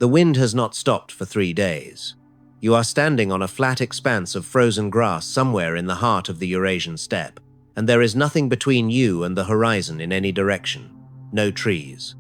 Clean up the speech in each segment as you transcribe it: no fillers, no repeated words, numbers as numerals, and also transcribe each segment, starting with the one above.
The wind has not stopped for 3 days. You are standing on a flat expanse of frozen grass somewhere in the heart of the Eurasian steppe, and there is nothing between you and the horizon in any direction. No trees,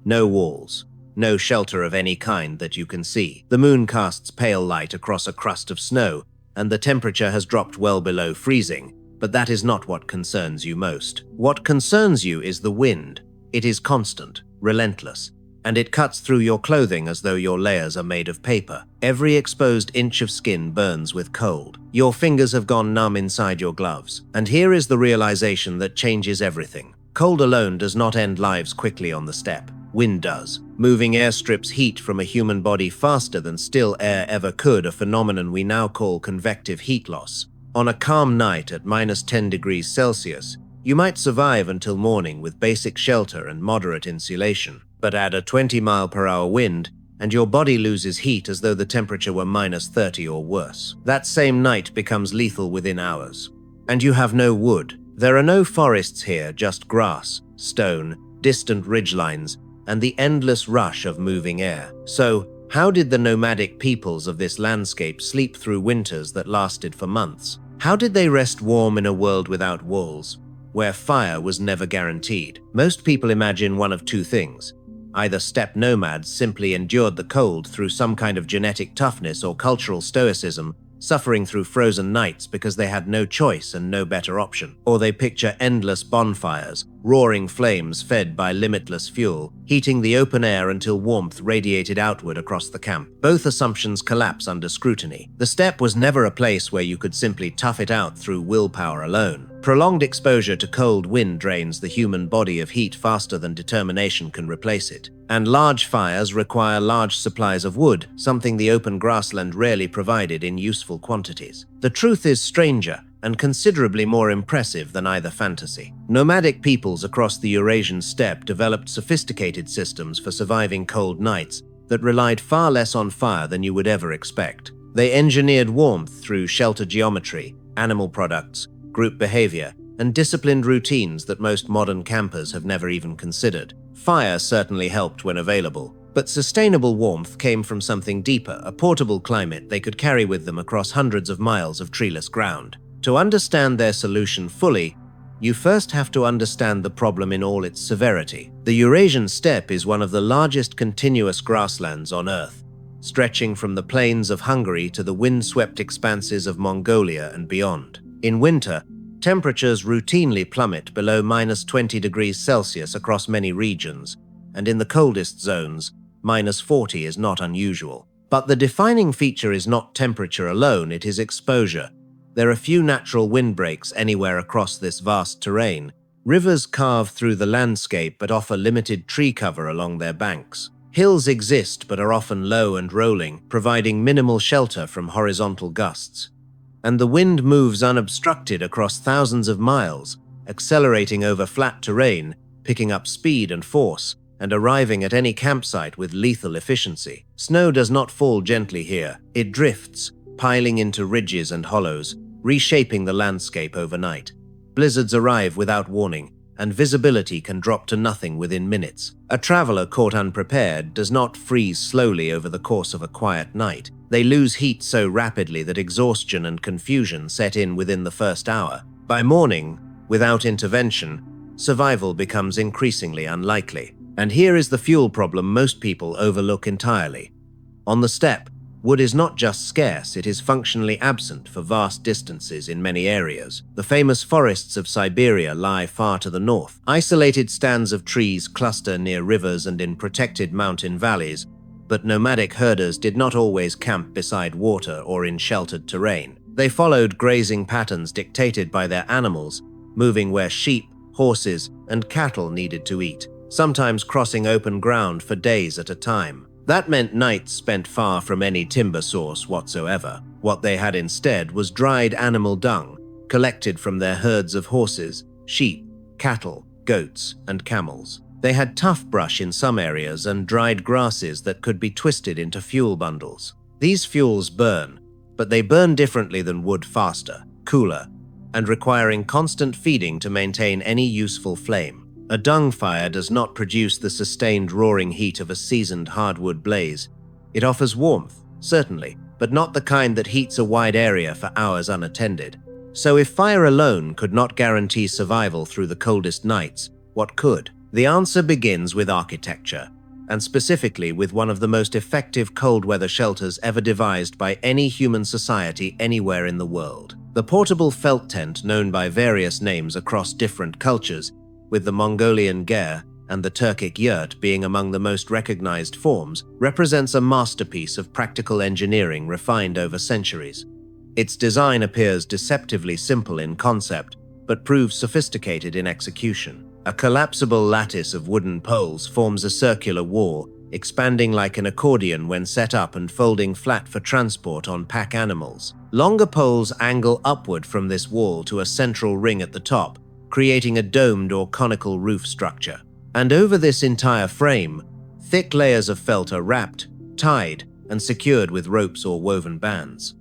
no walls, no shelter of any kind that you can see. The moon casts pale light across a crust of snow, and the temperature has dropped well below freezing, but that is not what concerns you most. What concerns you is the wind. It is constant, relentless, and it cuts through your clothing as though your layers are made of paper. Every exposed inch of skin burns with cold. Your fingers have gone numb inside your gloves. And here is the realization that changes everything. Cold alone does not end lives quickly on the steppe. Wind does. Moving air strips heat from a human body faster than still air ever could, a phenomenon we now call convective heat loss. On a calm night at -10 degrees Celsius, you might survive until morning with basic shelter and moderate insulation. But add a 20-mile-per-hour wind, and your body loses heat as though the temperature were -30 or worse. That same night becomes lethal within hours. And you have no wood. There are no forests here, just grass, stone, distant ridgelines, and the endless rush of moving air. So, how did the nomadic peoples of this landscape sleep through winters that lasted for months? How did they rest warm in a world without walls, where fire was never guaranteed? Most people imagine one of two things. Either steppe nomads simply endured the cold through some kind of genetic toughness or cultural stoicism, suffering through frozen nights because they had no choice and no better option. Or they picture endless bonfires, roaring flames fed by limitless fuel, heating the open air until warmth radiated outward across the camp. Both assumptions collapse under scrutiny. The steppe was never a place where you could simply tough it out through willpower alone. Prolonged exposure to cold wind drains the human body of heat faster than determination can replace it. And large fires require large supplies of wood, something the open grassland rarely provided in useful quantities. The truth is stranger and considerably more impressive than either fantasy. Nomadic peoples across the Eurasian steppe developed sophisticated systems for surviving cold nights that relied far less on fire than you would ever expect. They engineered warmth through shelter geometry, animal products, group behavior, and disciplined routines that most modern campers have never even considered. Fire certainly helped when available, but sustainable warmth came from something deeper, a portable climate they could carry with them across hundreds of miles of treeless ground. To understand their solution fully, you first have to understand the problem in all its severity. The Eurasian steppe is one of the largest continuous grasslands on Earth, stretching from the plains of Hungary to the wind-swept expanses of Mongolia and beyond. In winter, temperatures routinely plummet below -20 degrees Celsius across many regions, and in the coldest zones, -40 is not unusual. But the defining feature is not temperature alone, it is exposure. There are few natural windbreaks anywhere across this vast terrain. Rivers carve through the landscape but offer limited tree cover along their banks. Hills exist but are often low and rolling, providing minimal shelter from horizontal gusts. And the wind moves unobstructed across thousands of miles, accelerating over flat terrain, picking up speed and force, and arriving at any campsite with lethal efficiency. Snow does not fall gently here. It drifts, piling into ridges and hollows, reshaping the landscape overnight. Blizzards arrive without warning, and visibility can drop to nothing within minutes. A traveler caught unprepared does not freeze slowly over the course of a quiet night. They lose heat so rapidly that exhaustion and confusion set in within the first hour. By morning, without intervention, survival becomes increasingly unlikely. And here is the fuel problem most people overlook entirely. On the steppe, wood is not just scarce, it is functionally absent for vast distances in many areas. The famous forests of Siberia lie far to the north. Isolated stands of trees cluster near rivers and in protected mountain valleys, but nomadic herders did not always camp beside water or in sheltered terrain. They followed grazing patterns dictated by their animals, moving where sheep, horses, and cattle needed to eat, sometimes crossing open ground for days at a time. That meant nights spent far from any timber source whatsoever. What they had instead was dried animal dung, collected from their herds of horses, sheep, cattle, goats, and camels. They had tough brush in some areas and dried grasses that could be twisted into fuel bundles. These fuels burn, but they burn differently than wood, faster, cooler, and requiring constant feeding to maintain any useful flame. A dung fire does not produce the sustained roaring heat of a seasoned hardwood blaze. It offers warmth, certainly, but not the kind that heats a wide area for hours unattended. So if fire alone could not guarantee survival through the coldest nights, what could? The answer begins with architecture, and specifically with one of the most effective cold weather shelters ever devised by any human society anywhere in the world. The portable felt tent, known by various names across different cultures, with the Mongolian ger and the Turkic yurt being among the most recognized forms, represents a masterpiece of practical engineering refined over centuries. Its design appears deceptively simple in concept, but proves sophisticated in execution. A collapsible lattice of wooden poles forms a circular wall, expanding like an accordion when set up and folding flat for transport on pack animals. Longer poles angle upward from this wall to a central ring at the top, creating a domed or conical roof structure. And over this entire frame, thick layers of felt are wrapped, tied, and secured with ropes or woven bands.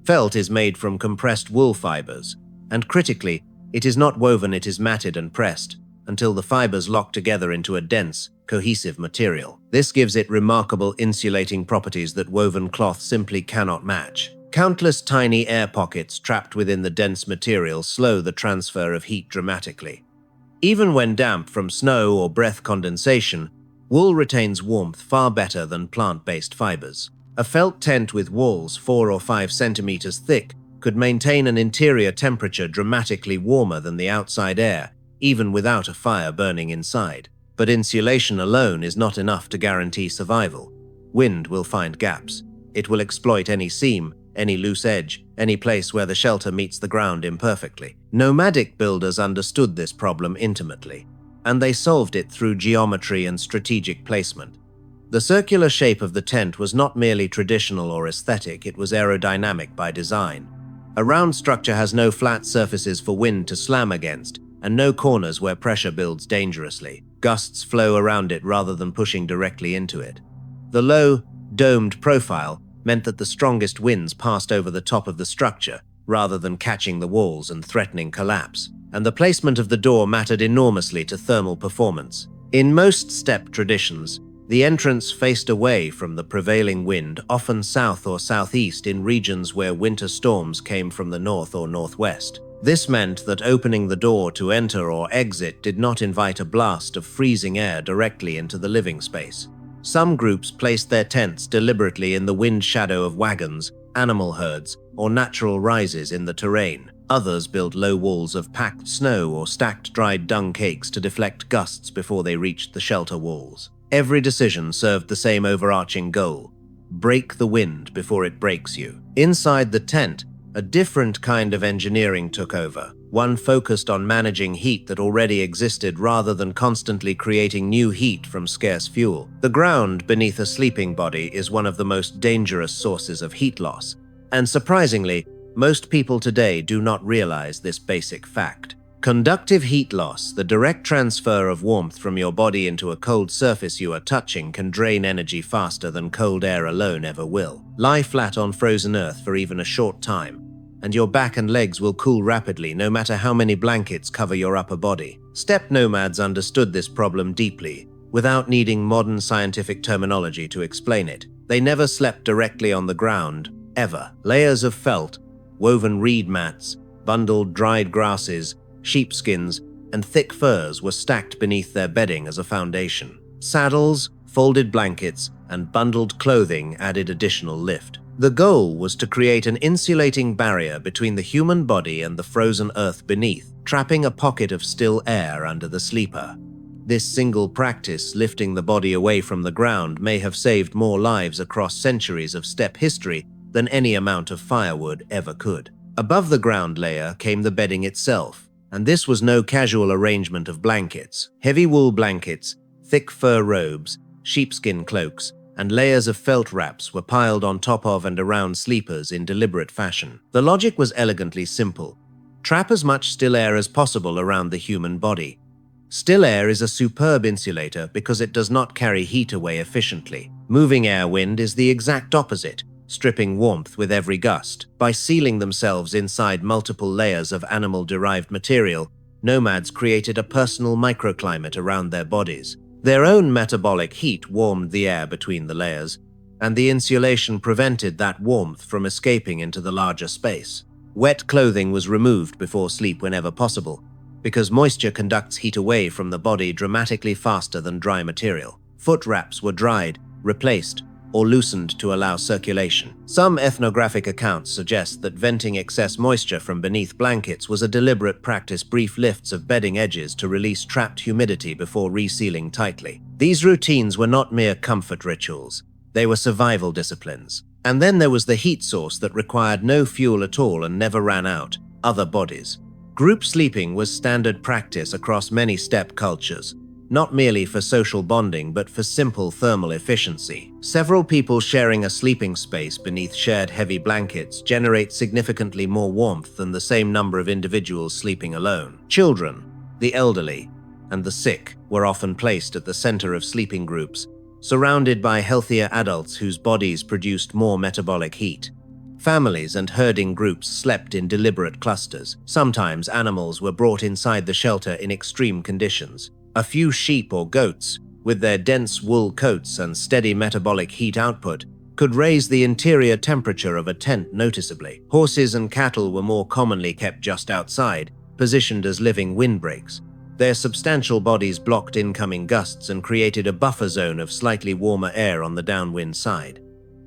Felt is made from compressed wool fibers, and critically, it is not woven, it is matted and pressed, until the fibers lock together into a dense, cohesive material. This gives it remarkable insulating properties that woven cloth simply cannot match. Countless tiny air pockets trapped within the dense material slow the transfer of heat dramatically. Even when damp from snow or breath condensation, wool retains warmth far better than plant-based fibers. A felt tent with walls 4 or 5 centimeters thick could maintain an interior temperature dramatically warmer than the outside air, even without a fire burning inside. But insulation alone is not enough to guarantee survival. Wind will find gaps. It will exploit any seam, any loose edge, any place where the shelter meets the ground imperfectly. Nomadic builders understood this problem intimately, and they solved it through geometry and strategic placement. The circular shape of the tent was not merely traditional or aesthetic, it was aerodynamic by design. A round structure has no flat surfaces for wind to slam against, and no corners where pressure builds dangerously. Gusts flow around it rather than pushing directly into it. The low, domed profile meant that the strongest winds passed over the top of the structure, rather than catching the walls and threatening collapse. And the placement of the door mattered enormously to thermal performance. In most steppe traditions, the entrance faced away from the prevailing wind, often south or southeast in regions where winter storms came from the north or northwest. This meant that opening the door to enter or exit did not invite a blast of freezing air directly into the living space. Some groups placed their tents deliberately in the wind shadow of wagons, animal herds, or natural rises in the terrain. Others built low walls of packed snow or stacked dried dung cakes to deflect gusts before they reached the shelter walls. Every decision served the same overarching goal: break the wind before it breaks you. Inside the tent, a different kind of engineering took over, one focused on managing heat that already existed rather than constantly creating new heat from scarce fuel. The ground beneath a sleeping body is one of the most dangerous sources of heat loss, and surprisingly, most people today do not realize this basic fact. Conductive heat loss, the direct transfer of warmth from your body into a cold surface you are touching, can drain energy faster than cold air alone ever will. Lie flat on frozen earth for even a short time, and your back and legs will cool rapidly no matter how many blankets cover your upper body. Steppe nomads understood this problem deeply, without needing modern scientific terminology to explain it. They never slept directly on the ground, ever. Layers of felt, woven reed mats, bundled dried grasses, sheepskins, and thick furs were stacked beneath their bedding as a foundation. Saddles, folded blankets, and bundled clothing added additional lift. The goal was to create an insulating barrier between the human body and the frozen earth beneath, trapping a pocket of still air under the sleeper. This single practice, lifting the body away from the ground, may have saved more lives across centuries of steppe history than any amount of firewood ever could. Above the ground layer came the bedding itself, and this was no casual arrangement of blankets. Heavy wool blankets, thick fur robes, sheepskin cloaks, and layers of felt wraps were piled on top of and around sleepers in deliberate fashion. The logic was elegantly simple. Trap as much still air as possible around the human body. Still air is a superb insulator because it does not carry heat away efficiently. Moving air wind is the exact opposite, stripping warmth with every gust. By sealing themselves inside multiple layers of animal-derived material, nomads created a personal microclimate around their bodies. Their own metabolic heat warmed the air between the layers, and the insulation prevented that warmth from escaping into the larger space. Wet clothing was removed before sleep whenever possible, because moisture conducts heat away from the body dramatically faster than dry material. Foot wraps were dried, replaced, or loosened to allow circulation. Some ethnographic accounts suggest that venting excess moisture from beneath blankets was a deliberate practice, brief lifts of bedding edges to release trapped humidity before resealing tightly. These routines were not mere comfort rituals, they were survival disciplines. And then there was the heat source that required no fuel at all and never ran out: other bodies. Group sleeping was standard practice across many steppe cultures, not merely for social bonding but for simple thermal efficiency. Several people sharing a sleeping space beneath shared heavy blankets generate significantly more warmth than the same number of individuals sleeping alone. Children, the elderly, and the sick were often placed at the center of sleeping groups, surrounded by healthier adults whose bodies produced more metabolic heat. Families and herding groups slept in deliberate clusters. Sometimes animals were brought inside the shelter in extreme conditions. A few sheep or goats, with their dense wool coats and steady metabolic heat output, could raise the interior temperature of a tent noticeably. Horses and cattle were more commonly kept just outside, positioned as living windbreaks. Their substantial bodies blocked incoming gusts and created a buffer zone of slightly warmer air on the downwind side.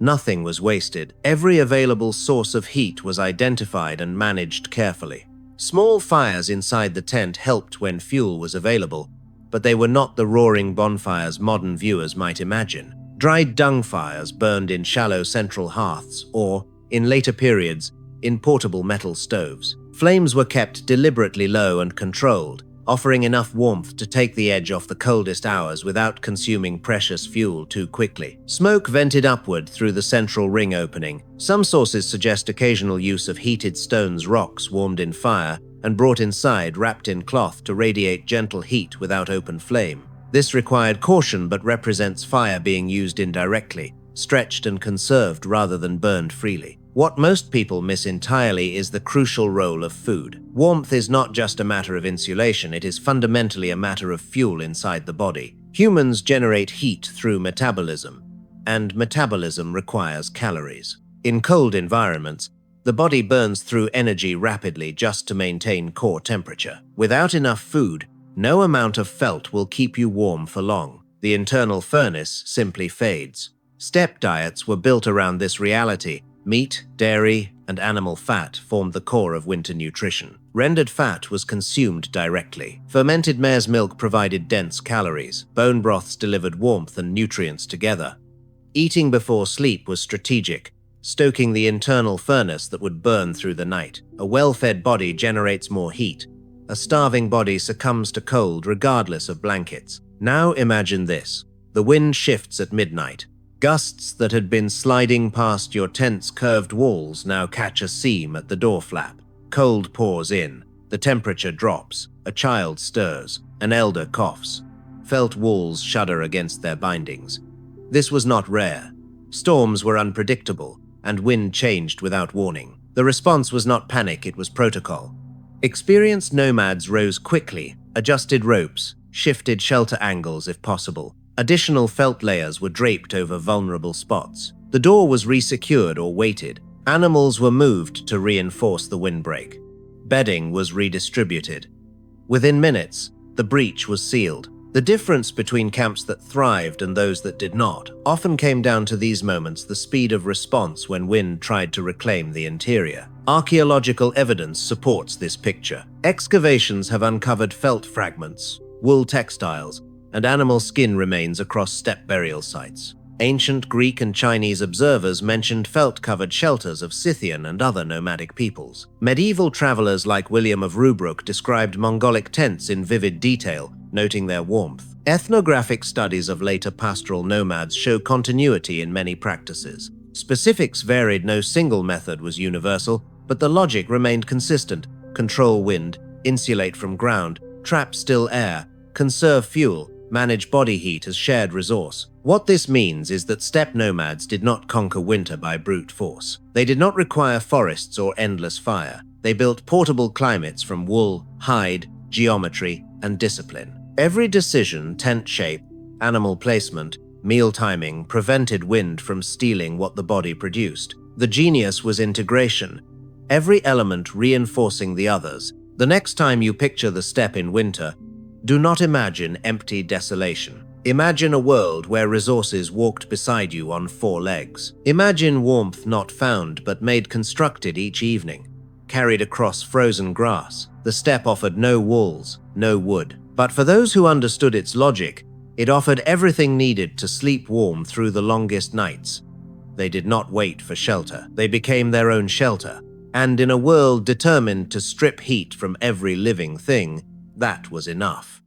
Nothing was wasted. Every available source of heat was identified and managed carefully. Small fires inside the tent helped when fuel was available, but they were not the roaring bonfires modern viewers might imagine. Dried dung fires burned in shallow central hearths or, in later periods, in portable metal stoves. Flames were kept deliberately low and controlled, offering enough warmth to take the edge off the coldest hours without consuming precious fuel too quickly. Smoke vented upward through the central ring opening. Some sources suggest occasional use of heated stones, rocks warmed in fire, and brought inside wrapped in cloth to radiate gentle heat without open flame. This required caution but represents fire being used indirectly, stretched and conserved rather than burned freely. What most people miss entirely is the crucial role of food. Warmth is not just a matter of insulation, it is fundamentally a matter of fuel inside the body. Humans generate heat through metabolism, and metabolism requires calories. In cold environments, the body burns through energy rapidly just to maintain core temperature. Without enough food, no amount of felt will keep you warm for long. The internal furnace simply fades. Steppe diets were built around this reality. Meat, dairy, and animal fat formed the core of winter nutrition. Rendered fat was consumed directly. Fermented mare's milk provided dense calories. Bone broths delivered warmth and nutrients together. Eating before sleep was strategic, stoking the internal furnace that would burn through the night. A well-fed body generates more heat. A starving body succumbs to cold regardless of blankets. Now imagine this. The wind shifts at midnight. Gusts that had been sliding past your tent's curved walls now catch a seam at the door flap. Cold pours in. The temperature drops. A child stirs. An elder coughs. Felt walls shudder against their bindings. This was not rare. Storms were unpredictable, and wind changed without warning. The response was not panic, it was protocol. Experienced nomads rose quickly, adjusted ropes, shifted shelter angles if possible. Additional felt layers were draped over vulnerable spots. The door was resecured or weighted. Animals were moved to reinforce the windbreak. Bedding was redistributed. Within minutes, the breach was sealed. The difference between camps that thrived and those that did not often came down to these moments: the speed of response when wind tried to reclaim the interior. Archaeological evidence supports this picture. Excavations have uncovered felt fragments, wool textiles, and animal skin remains across steppe burial sites. Ancient Greek and Chinese observers mentioned felt-covered shelters of Scythian and other nomadic peoples. Medieval travelers like William of Rubruck described Mongolic tents in vivid detail, noting their warmth. Ethnographic studies of later pastoral nomads show continuity in many practices. Specifics varied, no single method was universal, but the logic remained consistent: control wind, insulate from ground, trap still air, conserve fuel, manage body heat as shared resource. What this means is that steppe nomads did not conquer winter by brute force. They did not require forests or endless fire. They built portable climates from wool, hide, geometry, and discipline. Every decision, tent shape, animal placement, Meal timing prevented wind from stealing what the body produced. The genius was integration, every element reinforcing the others. The next time you picture the steppe in winter, do not imagine empty desolation. Imagine a world where resources walked beside you on four legs. Imagine warmth not found but made constructed each evening, carried across frozen grass. The steppe offered no walls, no wood. But for those who understood its logic, it offered everything needed to sleep warm through the longest nights. They did not wait for shelter. They became their own shelter. And in a world determined to strip heat from every living thing, that was enough.